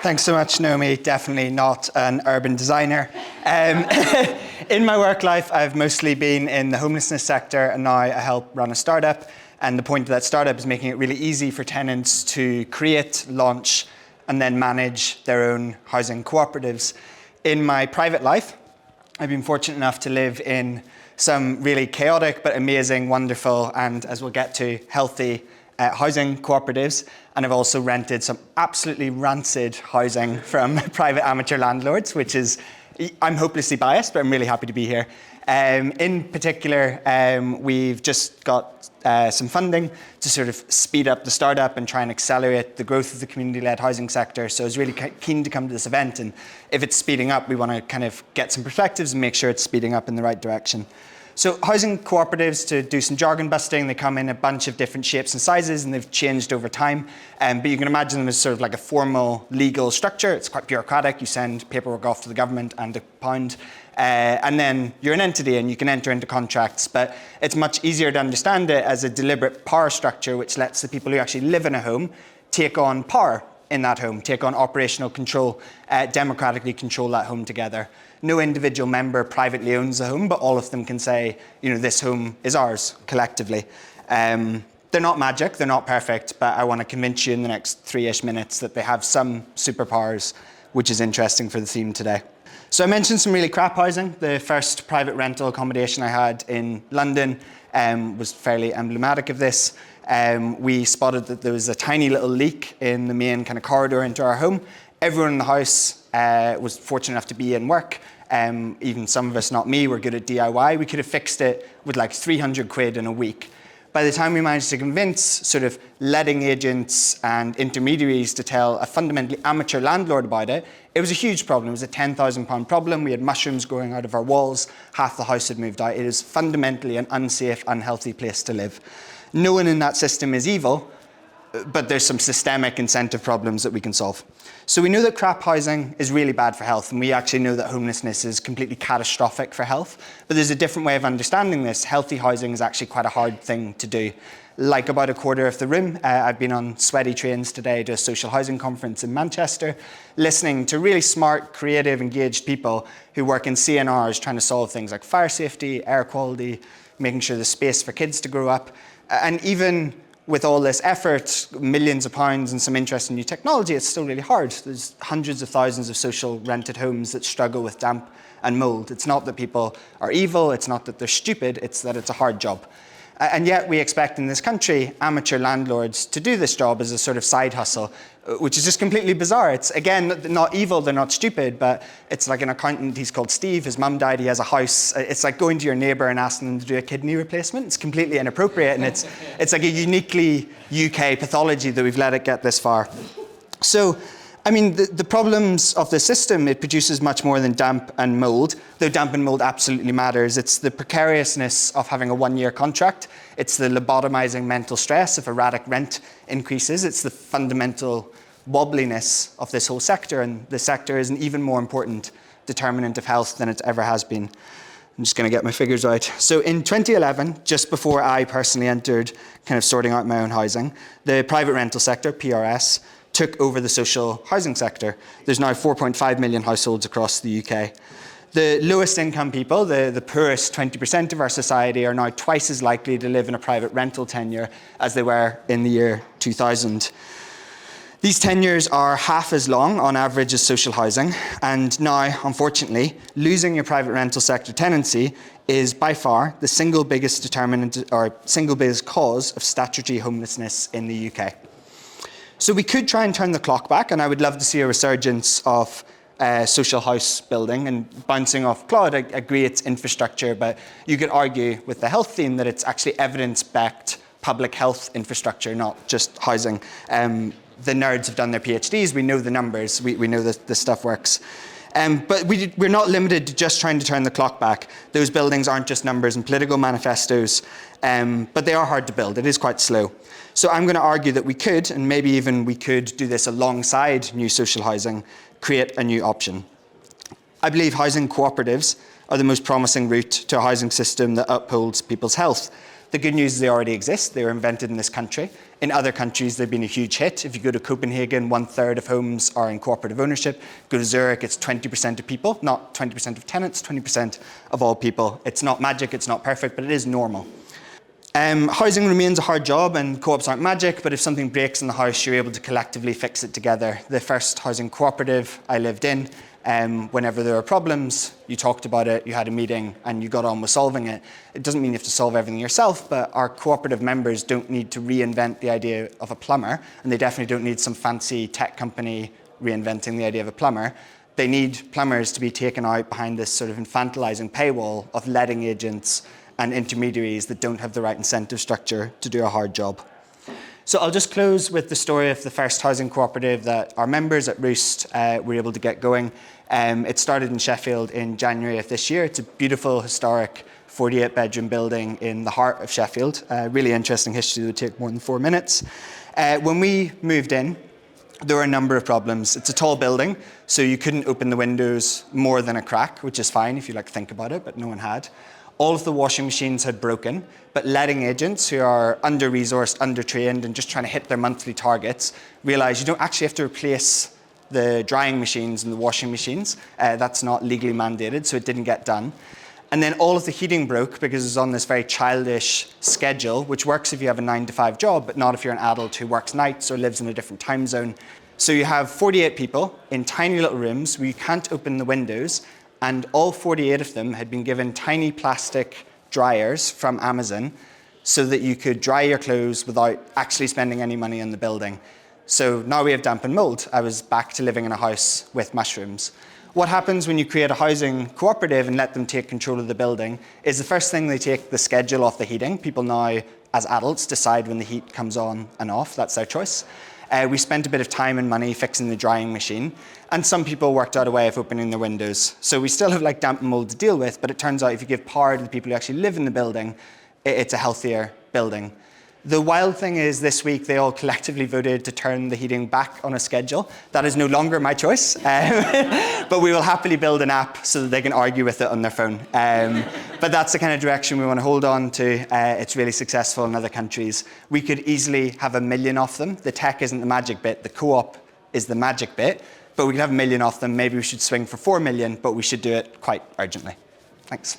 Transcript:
Thanks so much, Naomi. Definitely not an urban designer. In my work life, I've mostly been in the homelessness sector, and now I help run a startup. And the point of that startup is making it really easy for tenants to create, launch, and then manage their own housing cooperatives. In my private life, I've been fortunate enough to live in some really chaotic but amazing, wonderful, and as we'll get to, healthy housing cooperatives. And I've also rented some absolutely rancid housing from private amateur landlords, which is, I'm hopelessly biased, but I'm really happy to be here. In particular, we've just got some funding to sort of speed up the startup and try and accelerate the growth of the community-led housing sector. So I was really keen to come to this event, and if it's speeding up, we want to kind of get some perspectives and make sure it's speeding up in the right direction. So housing cooperatives, to do some jargon busting, they come in a bunch of different shapes and sizes, and they've changed over time. But you can imagine them as sort of like a formal legal structure. It's quite bureaucratic. You send paperwork off to the government and £1, and then you're an entity and you can enter into contracts. But it's much easier to understand it as a deliberate power structure, which lets the people who actually live in a home take on power in that home, take on operational control, democratically control that home together. No individual member privately owns a home, but all of them can say, this home is ours collectively. They're not magic, they're not perfect, but I want to convince you in the next 3-ish minutes that they have some superpowers, which is interesting for the theme today. So I mentioned some really crap housing. The first private rental accommodation I had in London was fairly emblematic of this. We spotted that there was a tiny little leak in the main kind of corridor into our home. Everyone in the house was fortunate enough to be in work. Even some of us, not me, were good at DIY. We could have fixed it with like 300 quid in a week. By the time we managed to convince sort of letting agents and intermediaries to tell a fundamentally amateur landlord about it, it was a huge problem. It was a £10,000 problem. We had mushrooms growing out of our walls. Half the house had moved out. It is fundamentally an unsafe, unhealthy place to live. No one in that system is evil, but there's some systemic incentive problems that we can solve. So we know that crap housing is really bad for health, and we actually know that homelessness is completely catastrophic for health. But there's a different way of understanding this. Healthy housing is actually quite a hard thing to do. Like about a quarter of the room, I've been on sweaty trains today to a social housing conference in Manchester, listening to really smart, creative, engaged people who work in CNRs trying to solve things like fire safety, air quality, making sure there's space for kids to grow up. And even with all this effort, millions of pounds and some interest in new technology, it's still really hard. There's hundreds of thousands of social rented homes that struggle with damp and mold. It's not that people are evil, it's not that they're stupid, it's that it's a hard job. And yet we expect in this country amateur landlords to do this job as a sort of side hustle, which is just completely bizarre. It's, again, not evil, they're not stupid, but it's like an accountant, he's called Steve, his mum died, he has a house. It's like going to your neighbour and asking them to do a kidney replacement. It's completely inappropriate, and it's like a uniquely UK pathology that we've let it get this far. So, I mean, the problems of the system, it produces much more than damp and mold, though damp and mold absolutely matters. It's the precariousness of having a 1-year contract. It's the lobotomizing mental stress if erratic rent increases. It's the fundamental wobbliness of this whole sector, and the sector is an even more important determinant of health than it ever has been. I'm just going to get my figures right. So in 2011, just before I personally entered kind of sorting out my own housing, the private rental sector, PRS, took over the social housing sector. There's now 4.5 million households across the UK. The lowest income people, the poorest 20% of our society, are now twice as likely to live in a private rental tenure as they were in the year 2000. These tenures are half as long on average as social housing, and now, unfortunately, losing your private rental sector tenancy is by far the single biggest determinant or single biggest cause of statutory homelessness in the UK. So we could try and turn the clock back, and I would love to see a resurgence of social house building. And bouncing off Claude, I agree it's infrastructure, but you could argue with the health theme that it's actually evidence-backed public health infrastructure, not just housing. The nerds have done their PhDs, we know the numbers, we know that this stuff works. But we're not limited to just trying to turn the clock back. Those buildings aren't just numbers and political manifestos, but they are hard to build. It is quite slow. So I'm going to argue that we could, and maybe even we could do this alongside new social housing, create a new option. I believe housing cooperatives are the most promising route to a housing system that upholds people's health. The good news is they already exist. They were invented in this country. In other countries, they've been a huge hit. If you go to Copenhagen, 1/3 of homes are in cooperative ownership. Go to Zurich, it's 20% of people, not 20% of tenants, 20% of all people. It's not magic, it's not perfect, but it is normal. Housing remains a hard job, and co-ops aren't magic, but if something breaks in the house, you're able to collectively fix it together. The first housing cooperative I lived in, whenever there were problems, you talked about it, you had a meeting, and you got on with solving it. It doesn't mean you have to solve everything yourself, but our cooperative members don't need to reinvent the idea of a plumber, and they definitely don't need some fancy tech company reinventing the idea of a plumber. They need plumbers to be taken out behind this sort of infantilizing paywall of letting agents and intermediaries that don't have the right incentive structure to do a hard job. So I'll just close with the story of the first housing cooperative that our members at Roost were able to get going. It started in Sheffield in January of this year. It's a beautiful, historic 48-bedroom building in the heart of Sheffield. Really interesting history that would take more than 4 minutes. When we moved in, there were a number of problems. It's a tall building, so you couldn't open the windows more than a crack, which is fine if you think about it, but no one had. All of the washing machines had broken, but letting agents who are under-resourced, under-trained, and just trying to hit their monthly targets realize you don't actually have to replace the drying machines and the washing machines. That's not legally mandated, so it didn't get done. And then all of the heating broke because it was on this very childish schedule, which works if you have a 9-to-5 job, but not if you're an adult who works nights or lives in a different time zone. So you have 48 people in tiny little rooms where you can't open the windows, and all 48 of them had been given tiny plastic dryers from Amazon so that you could dry your clothes without actually spending any money on the building. So now we have damp and mold. I was back to living in a house with mushrooms. What happens when you create a housing cooperative and let them take control of the building is the first thing they take the schedule off the heating. People now, as adults, decide when the heat comes on and off. That's their choice. We spent a bit of time and money fixing the drying machine, and some people worked out a way of opening their windows. So we still have damp and mold to deal with, but it turns out if you give power to the people who actually live in the building, it's a healthier building. The wild thing is this week they all collectively voted to turn the heating back on a schedule. That is no longer my choice, but we will happily build an app so that they can argue with it on their phone. But that's the kind of direction we want to hold on to. It's really successful in other countries. We could easily have 1 million of them. The tech isn't the magic bit, the co-op is the magic bit, but we could have 1 million of them. Maybe we should swing for 4 million, but we should do it quite urgently. Thanks.